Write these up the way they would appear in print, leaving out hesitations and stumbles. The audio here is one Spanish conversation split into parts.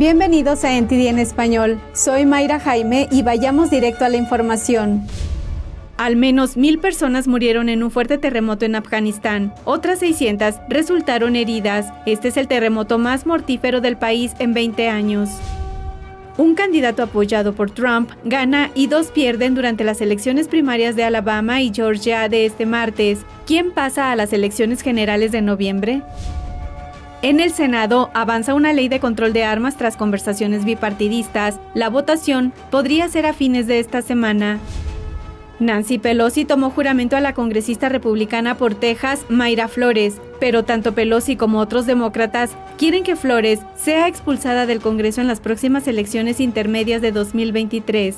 Bienvenidos a NTD en español. Soy Mayra Jaime y vayamos directo a la información. Al menos 1,000 personas murieron en un fuerte terremoto en Afganistán. Otras 600 resultaron heridas. Este es el terremoto más mortífero del país en 20 años. Un candidato apoyado por Trump gana y 2 pierden durante las elecciones primarias de Alabama y Georgia de este martes. ¿Quién pasa a las elecciones generales de noviembre? En el Senado avanza una ley de control de armas tras conversaciones bipartidistas. La votación podría ser a fines de esta semana. Nancy Pelosi tomó juramento a la congresista republicana por Texas, Mayra Flores, pero tanto Pelosi como otros demócratas quieren que Flores sea expulsada del Congreso en las próximas elecciones intermedias de 2023.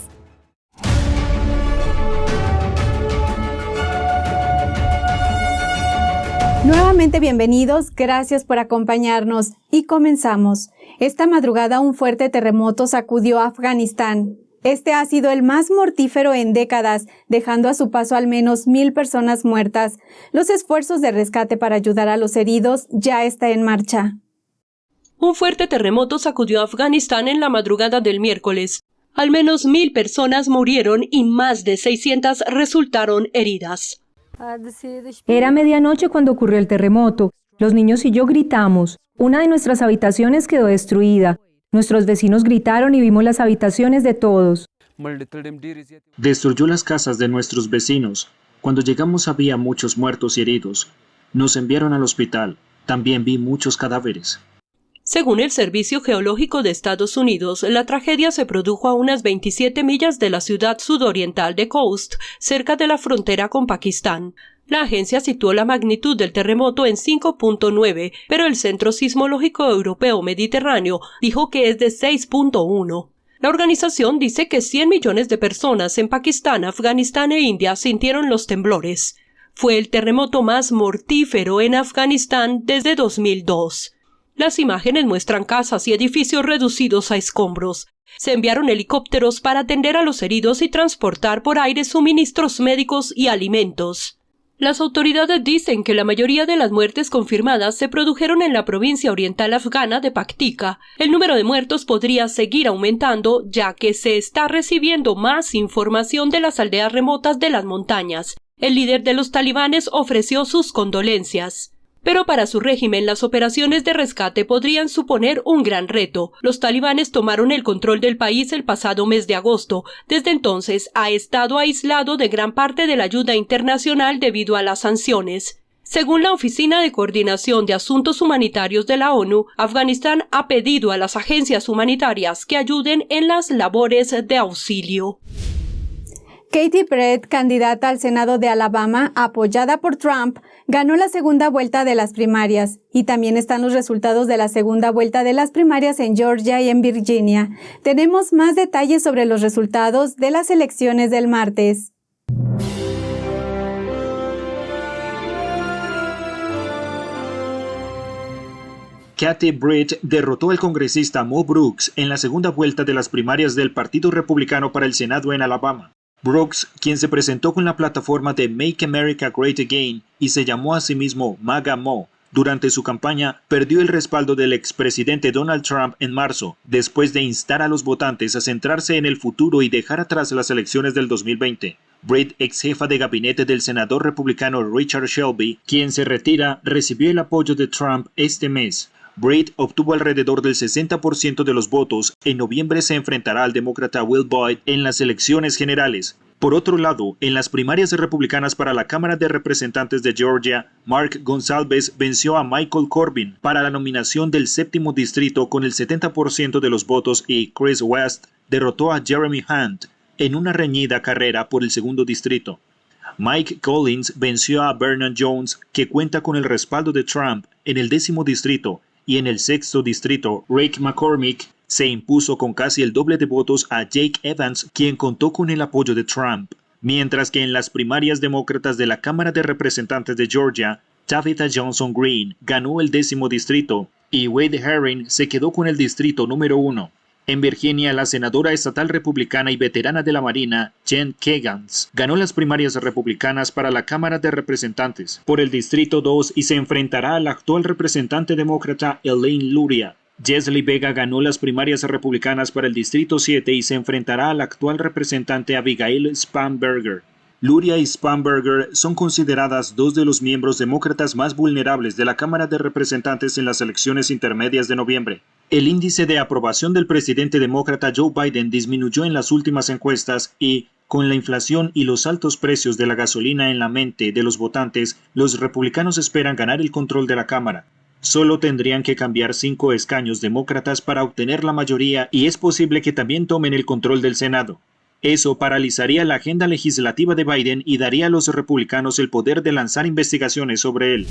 Nuevamente bienvenidos, gracias por acompañarnos y comenzamos. Esta madrugada un fuerte terremoto sacudió a Afganistán. Este ha sido el más mortífero en décadas, dejando a su paso al menos 1,000 personas muertas. Los esfuerzos de rescate para ayudar a los heridos ya está en marcha. Un fuerte terremoto sacudió a Afganistán en la madrugada del miércoles. Al menos 1,000 personas murieron y más de 600 resultaron heridas. Era medianoche cuando ocurrió el terremoto. Los niños y yo gritamos. Una de nuestras habitaciones quedó destruida. Nuestros vecinos gritaron y vimos las habitaciones de todos. Destruyó las casas de nuestros vecinos. Cuando llegamos había muchos muertos y heridos. Nos enviaron al hospital. También vi muchos cadáveres. Según el Servicio Geológico de Estados Unidos, la tragedia se produjo a unas 27 millas de la ciudad sudoriental de Khost, cerca de la frontera con Pakistán. La agencia situó la magnitud del terremoto en 5.9, pero el Centro Sismológico Europeo Mediterráneo dijo que es de 6.1. La organización dice que 100 millones de personas en Pakistán, Afganistán e India sintieron los temblores. Fue el terremoto más mortífero en Afganistán desde 2002. Las imágenes muestran casas y edificios reducidos a escombros. Se enviaron helicópteros para atender a los heridos y transportar por aire suministros médicos y alimentos. Las autoridades dicen que la mayoría de las muertes confirmadas se produjeron en la provincia oriental afgana de Paktika. El número de muertos podría seguir aumentando, ya que se está recibiendo más información de las aldeas remotas de las montañas. El líder de los talibanes ofreció sus condolencias. Pero para su régimen las operaciones de rescate podrían suponer un gran reto. Los talibanes tomaron el control del país el pasado mes de agosto. Desde entonces ha estado aislado de gran parte de la ayuda internacional debido a las sanciones. Según la Oficina de Coordinación de Asuntos Humanitarios de la ONU, Afganistán ha pedido a las agencias humanitarias que ayuden en las labores de auxilio. Katie Britt, candidata al Senado de Alabama, apoyada por Trump, ganó la segunda vuelta de las primarias. Y también están los resultados de la segunda vuelta de las primarias en Georgia y en Virginia. Tenemos más detalles sobre los resultados de las elecciones del martes. Katie Britt derrotó al congresista Mo Brooks en la segunda vuelta de las primarias del Partido Republicano para el Senado en Alabama. Brooks, quien se presentó con la plataforma de Make America Great Again y se llamó a sí mismo MAGA Mo, durante su campaña perdió el respaldo del expresidente Donald Trump en marzo, después de instar a los votantes a centrarse en el futuro y dejar atrás las elecciones del 2020. Britt, ex jefa de gabinete del senador republicano Richard Shelby, quien se retira, recibió el apoyo de Trump este mes. Britt obtuvo alrededor del 60% de los votos. En noviembre se enfrentará al demócrata Will Boyd en las elecciones generales. Por otro lado, en las primarias republicanas para la Cámara de Representantes de Georgia, Mark Gonsalves venció a Michael Corbin para la nominación del 7º distrito con el 70% de los votos y Chris West derrotó a Jeremy Hunt en una reñida carrera por el 2º distrito. Mike Collins venció a Vernon Jones, que cuenta con el respaldo de Trump en el 10º distrito, y en el 6º distrito, Rick McCormick se impuso con casi el doble de votos a Jake Evans, quien contó con el apoyo de Trump. Mientras que en las primarias demócratas de la Cámara de Representantes de Georgia, Tabitha Johnson Green ganó el 10º distrito y Wade Herring se quedó con el distrito número 1. En Virginia, la senadora estatal republicana y veterana de la Marina, Jen Kagans, ganó las primarias republicanas para la Cámara de Representantes por el Distrito 2 y se enfrentará al actual representante demócrata Elaine Luria. Jesely Vega ganó las primarias republicanas para el Distrito 7 y se enfrentará al actual representante Abigail Spanberger. Luria y Spanberger son consideradas dos de los miembros demócratas más vulnerables de la Cámara de Representantes en las elecciones intermedias de noviembre. El índice de aprobación del presidente demócrata Joe Biden disminuyó en las últimas encuestas y, con la inflación y los altos precios de la gasolina en la mente de los votantes, los republicanos esperan ganar el control de la Cámara. Solo tendrían que cambiar 5 escaños demócratas para obtener la mayoría y es posible que también tomen el control del Senado. Eso paralizaría la agenda legislativa de Biden y daría a los republicanos el poder de lanzar investigaciones sobre él.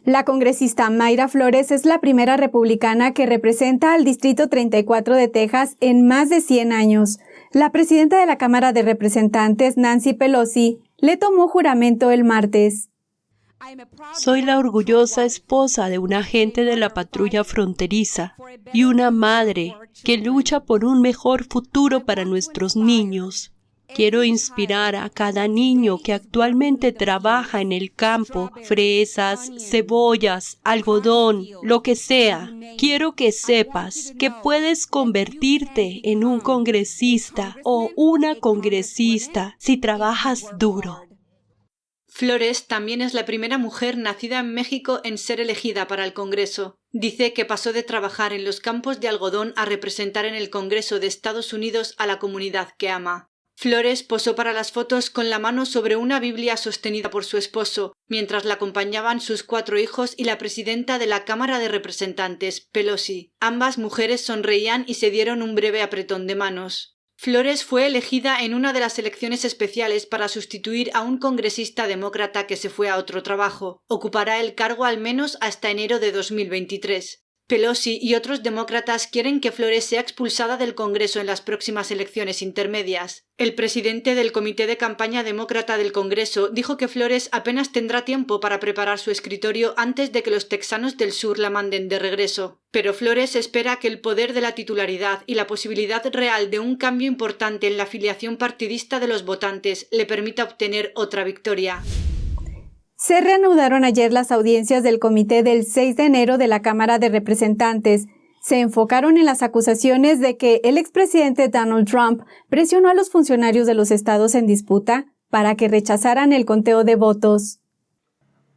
La congresista Mayra Flores es la primera republicana que representa al Distrito 34 de Texas en más de 100 años. La presidenta de la Cámara de Representantes, Nancy Pelosi, le tomó juramento el martes. Soy la orgullosa esposa de un agente de la patrulla fronteriza y una madre que lucha por un mejor futuro para nuestros niños. Quiero inspirar a cada niño que actualmente trabaja en el campo, fresas, cebollas, algodón, lo que sea. Quiero que sepas que puedes convertirte en un congresista o una congresista si trabajas duro. Flores también es la primera mujer nacida en México en ser elegida para el Congreso. Dice que pasó de trabajar en los campos de algodón a representar en el Congreso de Estados Unidos a la comunidad que ama. Flores posó para las fotos con la mano sobre una Biblia sostenida por su esposo, mientras la acompañaban sus 4 hijos y la presidenta de la Cámara de Representantes, Pelosi. Ambas mujeres sonreían y se dieron un breve apretón de manos. Flores fue elegida en una de las elecciones especiales para sustituir a un congresista demócrata que se fue a otro trabajo. Ocupará el cargo al menos hasta enero de 2023. Pelosi y otros demócratas quieren que Flores sea expulsada del Congreso en las próximas elecciones intermedias. El presidente del Comité de Campaña Demócrata del Congreso dijo que Flores apenas tendrá tiempo para preparar su escritorio antes de que los texanos del sur la manden de regreso. Pero Flores espera que el poder de la titularidad y la posibilidad real de un cambio importante en la afiliación partidista de los votantes le permita obtener otra victoria. Se reanudaron ayer las audiencias del comité del 6 de enero de la Cámara de Representantes. Se enfocaron en las acusaciones de que el expresidente Donald Trump presionó a los funcionarios de los estados en disputa para que rechazaran el conteo de votos.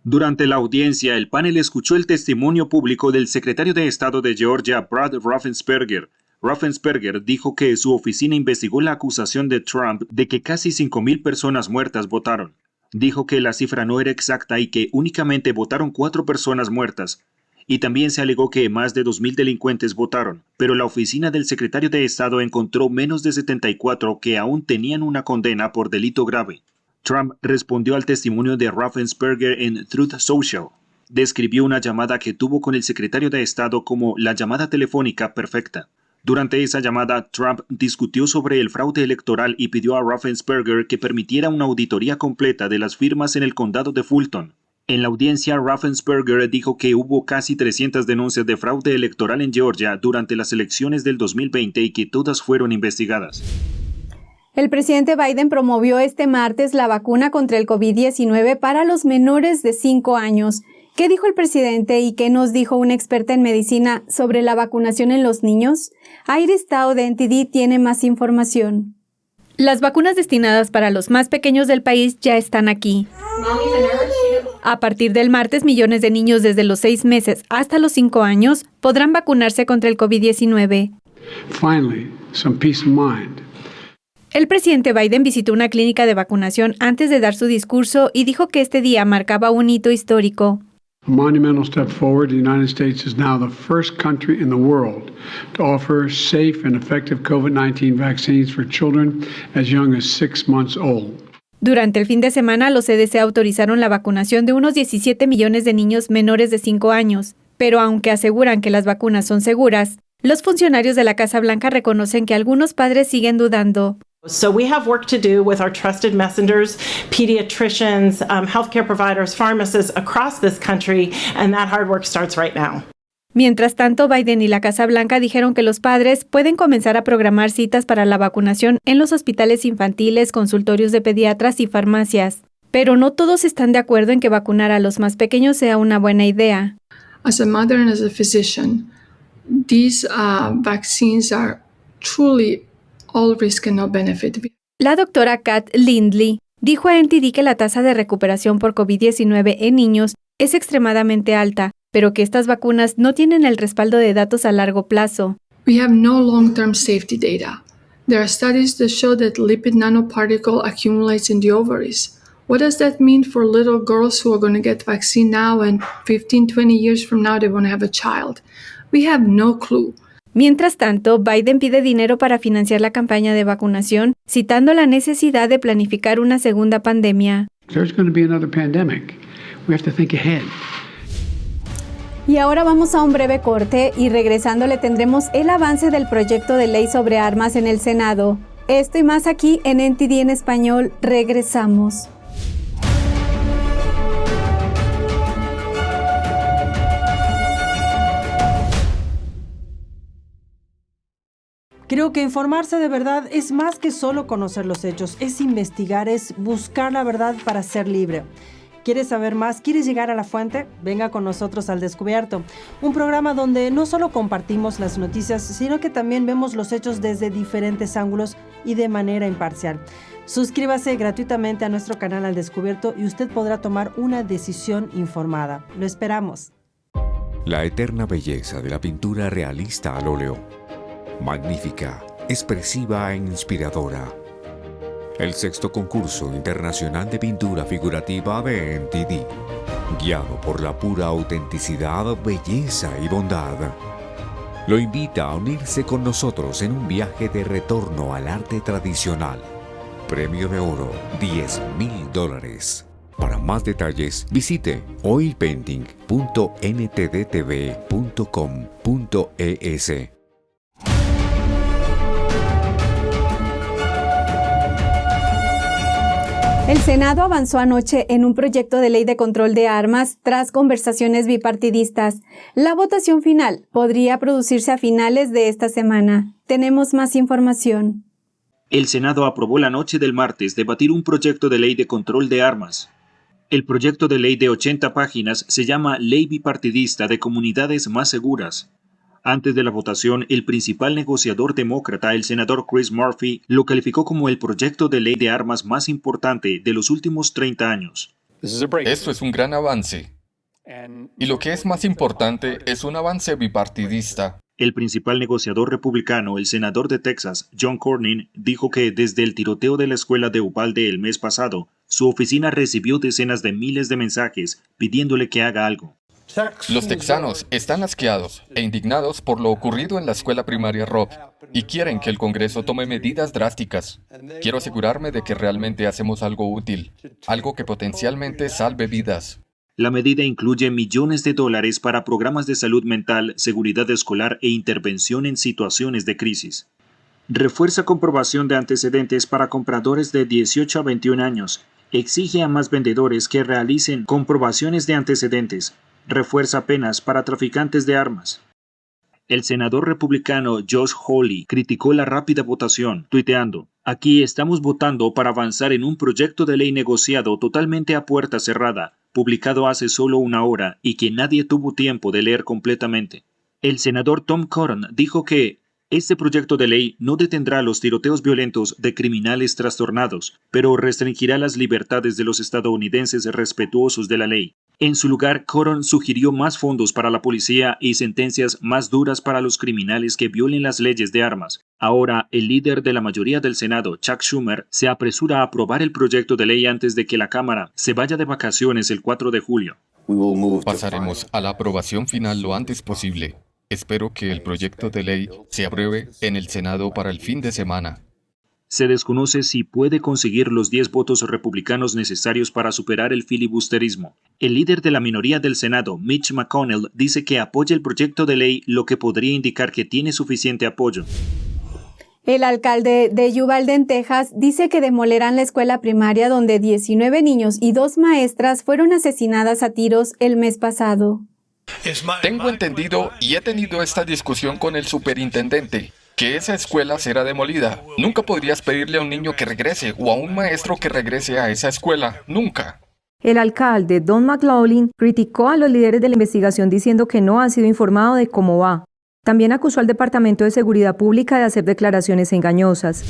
Durante la audiencia, el panel escuchó el testimonio público del secretario de Estado de Georgia, Brad Raffensperger. Raffensperger dijo que su oficina investigó la acusación de Trump de que casi 5,000 personas muertas votaron. Dijo que la cifra no era exacta y que únicamente votaron 4 personas muertas. Y también se alegó que más de 2,000 delincuentes votaron, pero la oficina del secretario de Estado encontró menos de 74 que aún tenían una condena por delito grave. Trump respondió al testimonio de Raffensperger en Truth Social. Describió una llamada que tuvo con el secretario de Estado como la llamada telefónica perfecta. Durante esa llamada, Trump discutió sobre el fraude electoral y pidió a Raffensperger que permitiera una auditoría completa de las firmas en el condado de Fulton. En la audiencia, Raffensperger dijo que hubo casi 300 denuncias de fraude electoral en Georgia durante las elecciones del 2020 y que todas fueron investigadas. El presidente Biden promovió este martes la vacuna contra el COVID-19 para los menores de 5 años. ¿Qué dijo el presidente y qué nos dijo una experta en medicina sobre la vacunación en los niños? Iris Tao de NTD tiene más información. Las vacunas destinadas para los más pequeños del país ya están aquí. A partir del martes, millones de niños desde los 6 meses hasta los 5 años podrán vacunarse contra el COVID-19. Finally, some peace of mind. El presidente Biden visitó una clínica de vacunación antes de dar su discurso y dijo que este día marcaba un hito histórico. A monumental step forward, the United States is now the first country in the world to offer safe and effective COVID-19 vaccines for children as young as 6 months old. Durante el fin de semana, los CDC autorizaron la vacunación de unos 17 millones de niños menores de 5 años. Pero aunque aseguran que las vacunas son seguras, los funcionarios de la Casa Blanca reconocen que algunos padres siguen dudando. So we have work to do with our trusted messengers, pediatricians, healthcare providers, pharmacists across this country, and that hard work starts right now. Mientras tanto, Biden y la Casa Blanca dijeron que los padres pueden comenzar a programar citas para la vacunación en los hospitales infantiles, consultorios de pediatras y farmacias. Pero no todos están de acuerdo en que vacunar a los más pequeños sea una buena idea. As a mother and as a physician, these vaccines are truly all risk and no benefit. La doctora Kat Lindley dijo a NTD que la tasa de recuperación por COVID-19 en niños es extremadamente alta, pero que estas vacunas no tienen el respaldo de datos a largo plazo. We have no long-term safety data. There are studies that show that lipid nanoparticle accumulates in the ovaries. What does that mean for little girls who are going to get vaccine now and 15, 20 years from now they want to have a child? We have no clue. Mientras tanto, Biden pide dinero para financiar la campaña de vacunación, citando la necesidad de planificar una segunda pandemia. There's going to be another pandemic. We have to think ahead. Y ahora vamos a un breve corte y regresando le tendremos el avance del proyecto de ley sobre armas en el Senado. Esto y más aquí en NTD en español. Regresamos. Creo que informarse de verdad es más que solo conocer los hechos, es investigar, es buscar la verdad para ser libre. ¿Quieres saber más? ¿Quieres llegar a la fuente? Venga con nosotros al Descubierto, un programa donde no solo compartimos las noticias, sino que también vemos los hechos desde diferentes ángulos y de manera imparcial. Suscríbase gratuitamente a nuestro canal Al Descubierto y usted podrá tomar una decisión informada. Lo esperamos. La eterna belleza de la pintura realista al óleo. Magnífica, expresiva e inspiradora. El 6º concurso internacional de pintura figurativa de NTD, guiado por la pura autenticidad, belleza y bondad. Lo invita a unirse con nosotros en un viaje de retorno al arte tradicional. Premio de oro, $10,000. Para más detalles, visite oilpainting.ntdtv.com.es. El Senado avanzó anoche en un proyecto de ley de control de armas tras conversaciones bipartidistas. La votación final podría producirse a finales de esta semana. Tenemos más información. El Senado aprobó la noche del martes debatir un proyecto de ley de control de armas. El proyecto de ley de 80 páginas se llama Ley Bipartidista de Comunidades Más Seguras. Antes de la votación, el principal negociador demócrata, el senador Chris Murphy, lo calificó como el proyecto de ley de armas más importante de los últimos 30 años. Esto es un gran avance. Y lo que es más importante, es un avance bipartidista. El principal negociador republicano, el senador de Texas, John Cornyn, dijo que desde el tiroteo de la escuela de Uvalde el mes pasado, su oficina recibió decenas de miles de mensajes pidiéndole que haga algo. Los texanos están asqueados e indignados por lo ocurrido en la escuela primaria Robb y quieren que el Congreso tome medidas drásticas. Quiero asegurarme de que realmente hacemos algo útil, algo que potencialmente salve vidas. La medida incluye millones de dólares para programas de salud mental, seguridad escolar e intervención en situaciones de crisis. Refuerza comprobación de antecedentes para compradores de 18 a 21 años. Exige a más vendedores que realicen comprobaciones de antecedentes. Refuerza penas para traficantes de armas. El senador republicano Josh Hawley criticó la rápida votación, tuiteando: "Aquí estamos votando para avanzar en un proyecto de ley negociado totalmente a puerta cerrada, publicado hace solo una hora y que nadie tuvo tiempo de leer completamente". El senador Tom Cotton dijo que este proyecto de ley no detendrá los tiroteos violentos de criminales trastornados, pero restringirá las libertades de los estadounidenses respetuosos de la ley. En su lugar, Cotton sugirió más fondos para la policía y sentencias más duras para los criminales que violen las leyes de armas. Ahora, el líder de la mayoría del Senado, Chuck Schumer, se apresura a aprobar el proyecto de ley antes de que la Cámara se vaya de vacaciones el 4 de julio. Pasaremos a la aprobación final lo antes posible. Espero que el proyecto de ley se apruebe en el Senado para el fin de semana. Se desconoce si puede conseguir los 10 votos republicanos necesarios para superar el filibusterismo. El líder de la minoría del Senado, Mitch McConnell, dice que apoya el proyecto de ley, lo que podría indicar que tiene suficiente apoyo. El alcalde de Uvalde, en Texas, dice que demolerán la escuela primaria donde 19 niños y 2 maestras fueron asesinadas a tiros el mes pasado. Tengo entendido y he tenido esta discusión con el superintendente, que esa escuela será demolida. Nunca podrías pedirle a un niño que regrese o a un maestro que regrese a esa escuela. Nunca. El alcalde, Don McLaughlin, criticó a los líderes de la investigación diciendo que no han sido informados de cómo va. También acusó al Departamento de Seguridad Pública de hacer declaraciones engañosas.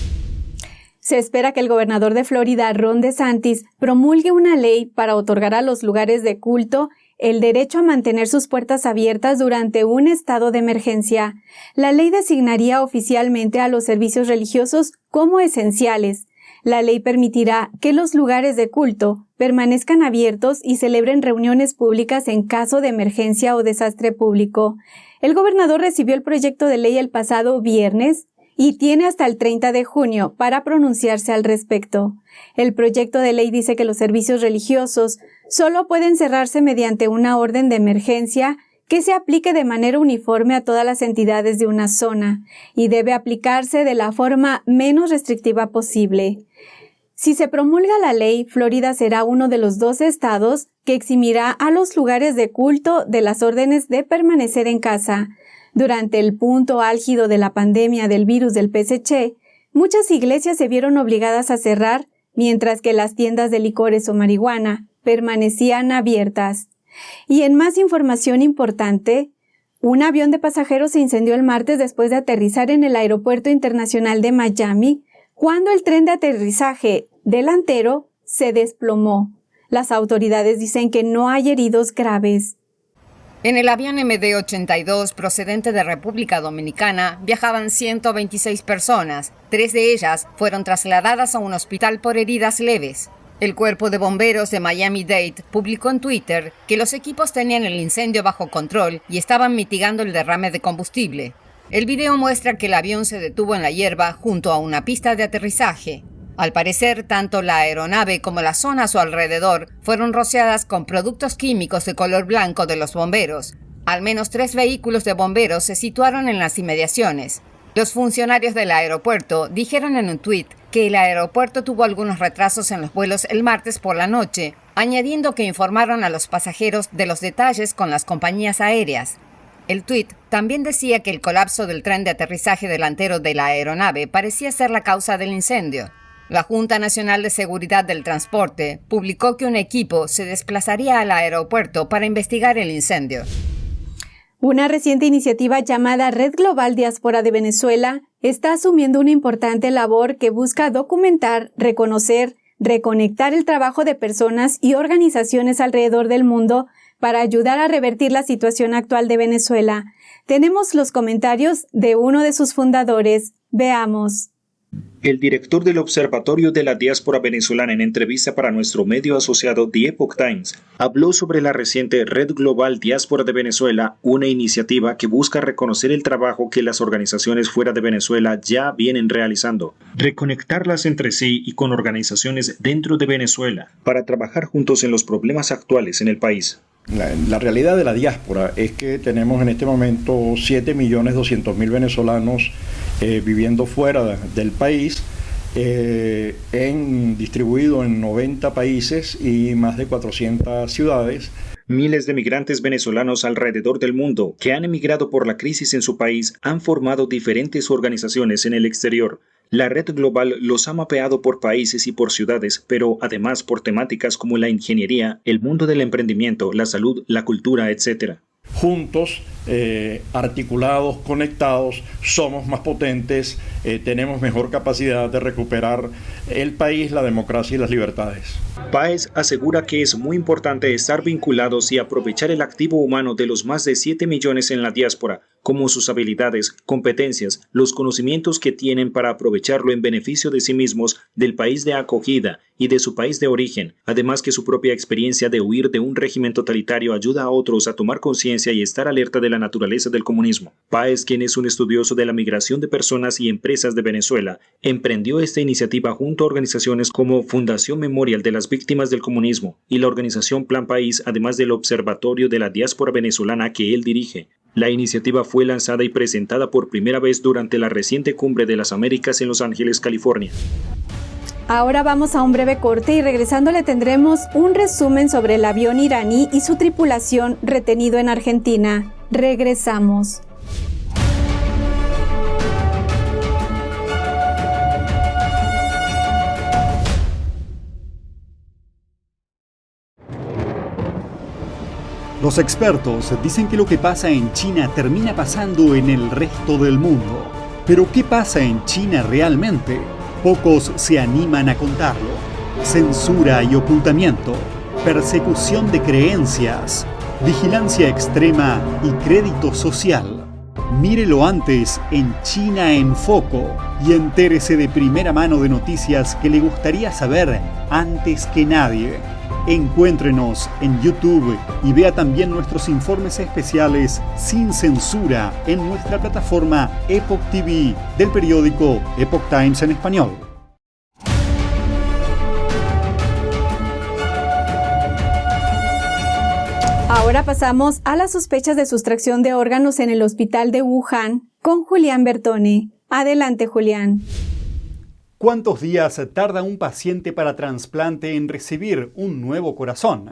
Se espera que el gobernador de Florida, Ron DeSantis, promulgue una ley para otorgar a los lugares de culto el derecho a mantener sus puertas abiertas durante un estado de emergencia. La ley designaría oficialmente a los servicios religiosos como esenciales. La ley permitirá que los lugares de culto permanezcan abiertos y celebren reuniones públicas en caso de emergencia o desastre público. El gobernador recibió el proyecto de ley el pasado viernes y tiene hasta el 30 de junio para pronunciarse al respecto. El proyecto de ley dice que los servicios religiosos solo pueden cerrarse mediante una orden de emergencia que se aplique de manera uniforme a todas las entidades de una zona y debe aplicarse de la forma menos restrictiva posible. Si se promulga la ley, Florida será uno de los 12 estados que eximirá a los lugares de culto de las órdenes de permanecer en casa. Durante el punto álgido de la pandemia del virus del PSC, muchas iglesias se vieron obligadas a cerrar, mientras que las tiendas de licores o marihuana permanecían abiertas. Y en más información importante, un avión de pasajeros se incendió el martes después de aterrizar en el Aeropuerto Internacional de Miami, cuando el tren de aterrizaje delantero se desplomó. Las autoridades dicen que no hay heridos graves. En el avión MD-82 procedente de República Dominicana viajaban 126 personas. 3 de ellas fueron trasladadas a un hospital por heridas leves. El Cuerpo de Bomberos de Miami-Dade publicó en Twitter que los equipos tenían el incendio bajo control y estaban mitigando el derrame de combustible. El video muestra que el avión se detuvo en la hierba junto a una pista de aterrizaje. Al parecer, tanto la aeronave como la zona a su alrededor fueron rociadas con productos químicos de color blanco de los bomberos. Al menos 3 vehículos de bomberos se situaron en las inmediaciones. Los funcionarios del aeropuerto dijeron en un tuit que el aeropuerto tuvo algunos retrasos en los vuelos el martes por la noche, añadiendo que informaron a los pasajeros de los detalles con las compañías aéreas. El tuit también decía que el colapso del tren de aterrizaje delantero de la aeronave parecía ser la causa del incendio. La Junta Nacional de Seguridad del Transporte publicó que un equipo se desplazaría al aeropuerto para investigar el incendio. Una reciente iniciativa llamada Red Global Diáspora de Venezuela está asumiendo una importante labor que busca documentar, reconocer, reconectar el trabajo de personas y organizaciones alrededor del mundo para ayudar a revertir la situación actual de Venezuela. Tenemos los comentarios de uno de sus fundadores. Veamos. El director del Observatorio de la Diáspora Venezolana, en entrevista para nuestro medio asociado The Epoch Times, habló sobre la reciente Red Global Diáspora de Venezuela, una iniciativa que busca reconocer el trabajo que las organizaciones fuera de Venezuela ya vienen realizando, reconectarlas entre sí y con organizaciones dentro de Venezuela, para trabajar juntos en los problemas actuales en el país. La realidad de la diáspora es que tenemos en este momento 7.200.000 venezolanos viviendo fuera del país, distribuido en 90 países y más de 400 ciudades. Miles de migrantes venezolanos alrededor del mundo que han emigrado por la crisis en su país han formado diferentes organizaciones en el exterior. La Red Global los ha mapeado por países y por ciudades, pero además por temáticas como la ingeniería, el mundo del emprendimiento, la salud, la cultura, etc. Juntos, articulados, conectados, somos más potentes, tenemos mejor capacidad de recuperar el país, la democracia y las libertades. Páez asegura que es muy importante estar vinculados y aprovechar el activo humano de los más de 7 millones en la diáspora, como sus habilidades, competencias, los conocimientos que tienen para aprovecharlo en beneficio de sí mismos, del país de acogida y de su país de origen, además que su propia experiencia de huir de un régimen totalitario ayuda a otros a tomar conciencia y estar alerta de la naturaleza del comunismo. Páez, quien es un estudioso de la migración de personas y empresas de Venezuela, emprendió esta iniciativa junto a organizaciones como Fundación Memorial de las Víctimas del Comunismo y la organización Plan País, además del Observatorio de la Diáspora Venezolana que él dirige. La iniciativa fue lanzada y presentada por primera vez durante la reciente Cumbre de las Américas en Los Ángeles, California. Ahora vamos a un breve corte y regresando le tendremos un resumen sobre el avión iraní y su tripulación retenido en Argentina. Regresamos. Los expertos dicen que lo que pasa en China termina pasando en el resto del mundo. Pero ¿qué pasa en China realmente? Pocos se animan a contarlo. Censura y ocultamiento, persecución de creencias, vigilancia extrema y crédito social. Mírelo antes en China en Foco y entérese de primera mano de noticias que le gustaría saber antes que nadie. Encuéntrenos en YouTube y vea también nuestros informes especiales sin censura en nuestra plataforma Epoch TV del periódico Epoch Times en español. Ahora pasamos a las sospechas de sustracción de órganos en el hospital de Wuhan con Julián Bertone. Adelante, Julián. ¿Cuántos días tarda un paciente para trasplante en recibir un nuevo corazón?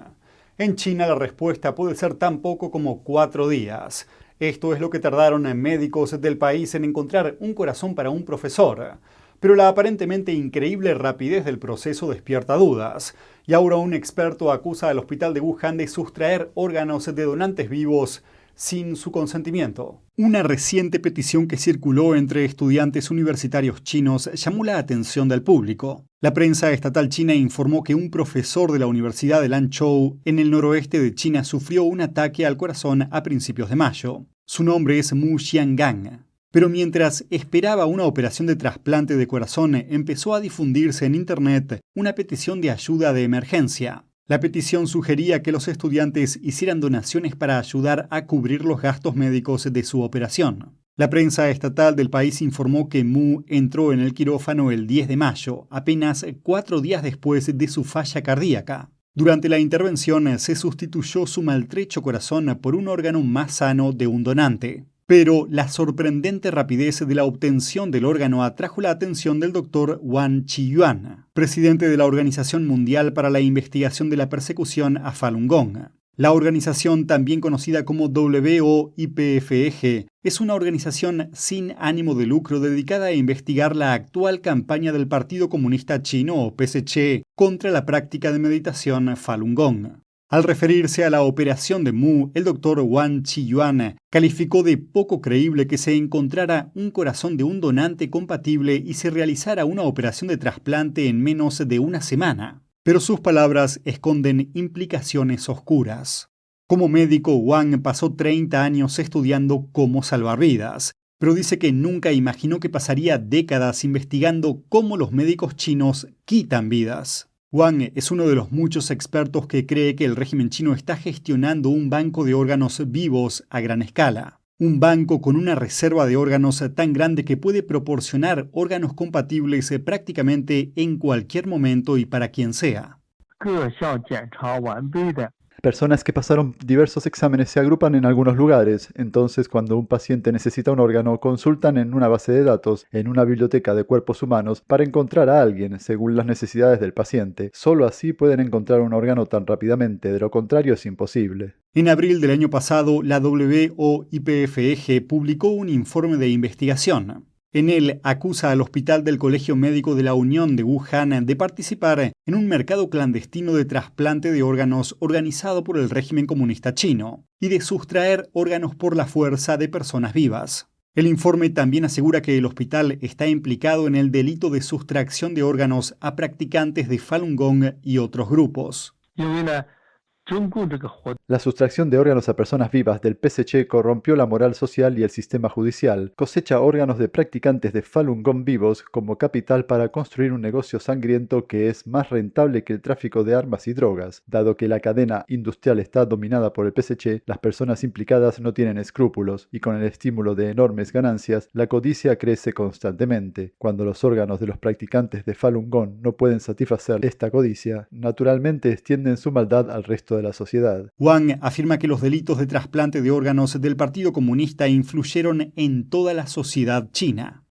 En China la respuesta puede ser tan poco como 4 días. Esto es lo que tardaron médicos del país en encontrar un corazón para un profesor. Pero la aparentemente increíble rapidez del proceso despierta dudas. Y ahora un experto acusa al hospital de Wuhan de sustraer órganos de donantes vivos sin su consentimiento. Una reciente petición que circuló entre estudiantes universitarios chinos llamó la atención del público. La prensa estatal china informó que un profesor de la Universidad de Lanzhou, en el noroeste de China, sufrió un ataque al corazón a principios de mayo. Su nombre es Mu Xiangang. Pero mientras esperaba una operación de trasplante de corazón, empezó a difundirse en Internet una petición de ayuda de emergencia. La petición sugería que los estudiantes hicieran donaciones para ayudar a cubrir los gastos médicos de su operación. La prensa estatal del país informó que Mu entró en el quirófano el 10 de mayo, apenas 4 días después de su falla cardíaca. Durante la intervención se sustituyó su maltrecho corazón por un órgano más sano de un donante. Pero la sorprendente rapidez de la obtención del órgano atrajo la atención del doctor Wang Qiyuan, presidente de la Organización Mundial para la Investigación de la Persecución a Falun Gong. La organización, también conocida como WOIPFEG, es una organización sin ánimo de lucro dedicada a investigar la actual campaña del Partido Comunista Chino o PSC contra la práctica de meditación Falun Gong. Al referirse a la operación de Mu, el doctor Wang Qiyuan calificó de poco creíble que se encontrara un corazón de un donante compatible y se realizara una operación de trasplante en menos de una semana. Pero sus palabras esconden implicaciones oscuras. Como médico, Wang pasó 30 años estudiando cómo salvar vidas, pero dice que nunca imaginó que pasaría décadas investigando cómo los médicos chinos quitan vidas. Wang es uno de los muchos expertos que cree que el régimen chino está gestionando un banco de órganos vivos a gran escala. Un banco con una reserva de órganos tan grande que puede proporcionar órganos compatibles prácticamente en cualquier momento y para quien sea. Personas que pasaron diversos exámenes se agrupan en algunos lugares, entonces cuando un paciente necesita un órgano consultan en una base de datos, en una biblioteca de cuerpos humanos, para encontrar a alguien según las necesidades del paciente. Solo así pueden encontrar un órgano tan rápidamente, de lo contrario es imposible. En abril del año pasado, la WOIPFEG publicó un informe de investigación. En él acusa al Hospital del Colegio Médico de la Unión de Wuhan de participar en un mercado clandestino de trasplante de órganos organizado por el régimen comunista chino y de sustraer órganos por la fuerza de personas vivas. El informe también asegura que el hospital está implicado en el delito de sustracción de órganos a practicantes de Falun Gong y otros grupos. La sustracción de órganos a personas vivas del PSC corrompió la moral social y el sistema judicial. Cosecha órganos de practicantes de Falun Gong vivos como capital para construir un negocio sangriento que es más rentable que el tráfico de armas y drogas. Dado que la cadena industrial está dominada por el PSC, las personas implicadas no tienen escrúpulos y con el estímulo de enormes ganancias, la codicia crece constantemente. Cuando los órganos de los practicantes de Falun Gong no pueden satisfacer esta codicia, naturalmente extienden su maldad al resto de la sociedad. Wang afirma que los delitos de trasplante de órganos del Partido Comunista influyeron en toda la sociedad china.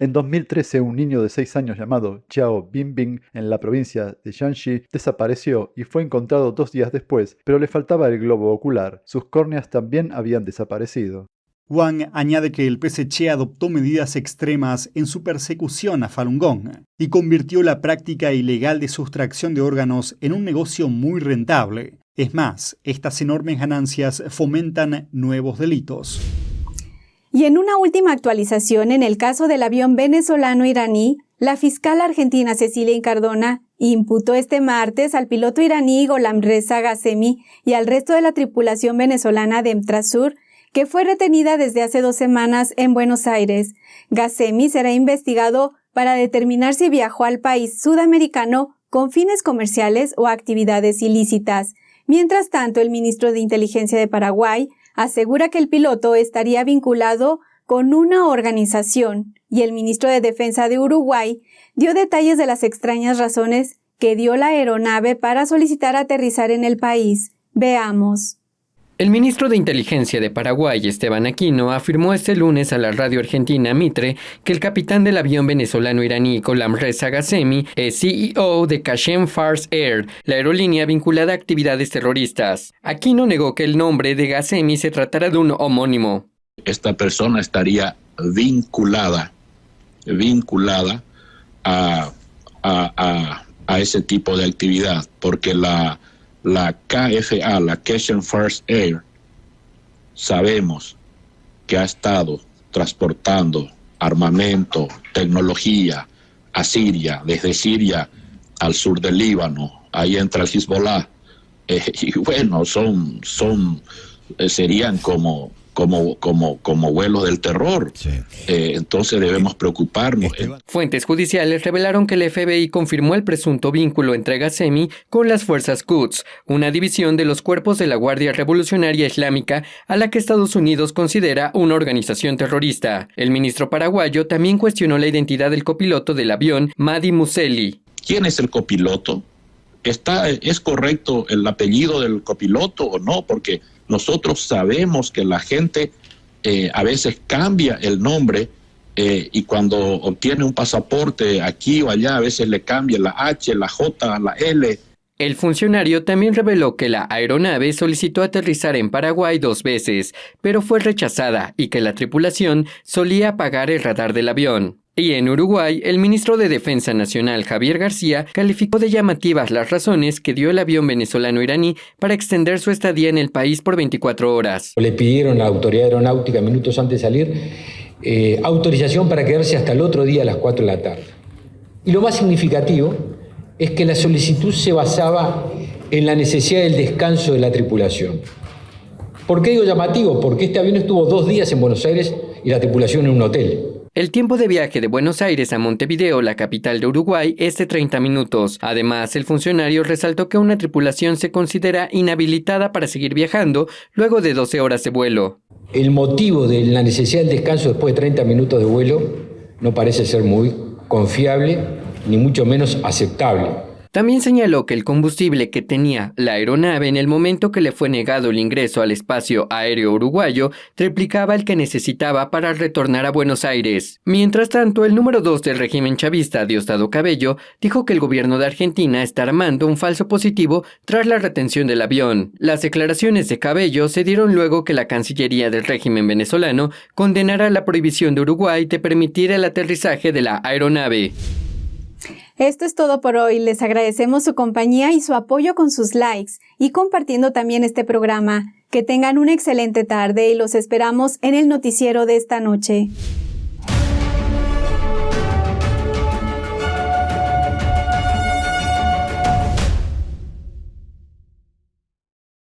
En 2013, un niño de 6 años llamado Xiao Bingbing en la provincia de Jiangxi desapareció y fue encontrado 2 días después, pero le faltaba el globo ocular. Sus córneas también habían desaparecido. Wang añade que el PSC adoptó medidas extremas en su persecución a Falun Gong y convirtió la práctica ilegal de sustracción de órganos en un negocio muy rentable. Es más, estas enormes ganancias fomentan nuevos delitos. Y en una última actualización, en el caso del avión venezolano-iraní, la fiscal argentina Cecilia Incardona imputó este martes al piloto iraní Gholamreza Ghasemi y al resto de la tripulación venezolana de Emtrasur, que fue retenida desde hace 2 semanas en Buenos Aires. Ghasemi será investigado para determinar si viajó al país sudamericano con fines comerciales o actividades ilícitas. Mientras tanto, el ministro de Inteligencia de Paraguay asegura que el piloto estaría vinculado con una organización, y el ministro de Defensa de Uruguay dio detalles de las extrañas razones que dio la aeronave para solicitar aterrizar en el país. Veamos. El ministro de Inteligencia de Paraguay, Esteban Aquino, afirmó este lunes a la radio argentina Mitre que el capitán del avión venezolano-iraní Gholamreza Ghasemi es CEO de Qasem Fars Air, la aerolínea vinculada a actividades terroristas. Aquino negó que el nombre de Ghasemi se tratara de un homónimo. Esta persona estaría vinculada a ese tipo de actividad, porque la KFA, la Qasem Fars Air, sabemos que ha estado transportando armamento, tecnología a Siria, desde Siria al sur del Líbano, ahí entra el Hezbollah, y bueno, serían como vuelos del terror. Sí. Entonces debemos preocuparnos. Fuentes judiciales revelaron que el FBI confirmó el presunto vínculo entre Ghasemi con las fuerzas Quds, una división de los cuerpos de la Guardia Revolucionaria Islámica a la que Estados Unidos considera una organización terrorista. El ministro paraguayo también cuestionó la identidad del copiloto del avión, Madi Museli. ¿Quién es el copiloto? ¿Es correcto el apellido del copiloto o no? Porque nosotros sabemos que la gente a veces cambia el nombre y cuando obtiene un pasaporte aquí o allá, a veces le cambia la H, la J, la L. El funcionario también reveló que la aeronave solicitó aterrizar en Paraguay 2 veces, pero fue rechazada y que la tripulación solía apagar el radar del avión. Y en Uruguay, el ministro de Defensa Nacional, Javier García, calificó de llamativas las razones que dio el avión venezolano-iraní para extender su estadía en el país por 24 horas. Le pidieron a la autoridad aeronáutica minutos antes de salir autorización para quedarse hasta el otro día a las 4 de la tarde. Y lo más significativo es que la solicitud se basaba en la necesidad del descanso de la tripulación. ¿Por qué digo llamativo? Porque este avión estuvo 2 días en Buenos Aires y la tripulación en un hotel. El tiempo de viaje de Buenos Aires a Montevideo, la capital de Uruguay, es de 30 minutos. Además, el funcionario resaltó que una tripulación se considera inhabilitada para seguir viajando luego de 12 horas de vuelo. El motivo de la necesidad del descanso después de 30 minutos de vuelo no parece ser muy confiable, ni mucho menos aceptable. También señaló que el combustible que tenía la aeronave en el momento que le fue negado el ingreso al espacio aéreo uruguayo triplicaba el que necesitaba para retornar a Buenos Aires. Mientras tanto, el número 2 del régimen chavista, Diosdado Cabello, dijo que el gobierno de Argentina está armando un falso positivo tras la retención del avión. Las declaraciones de Cabello se dieron luego que la Cancillería del régimen venezolano condenara la prohibición de Uruguay de permitir el aterrizaje de la aeronave. Esto es todo por hoy. Les agradecemos su compañía y su apoyo con sus likes y compartiendo también este programa. Que tengan una excelente tarde y los esperamos en el noticiero de esta noche.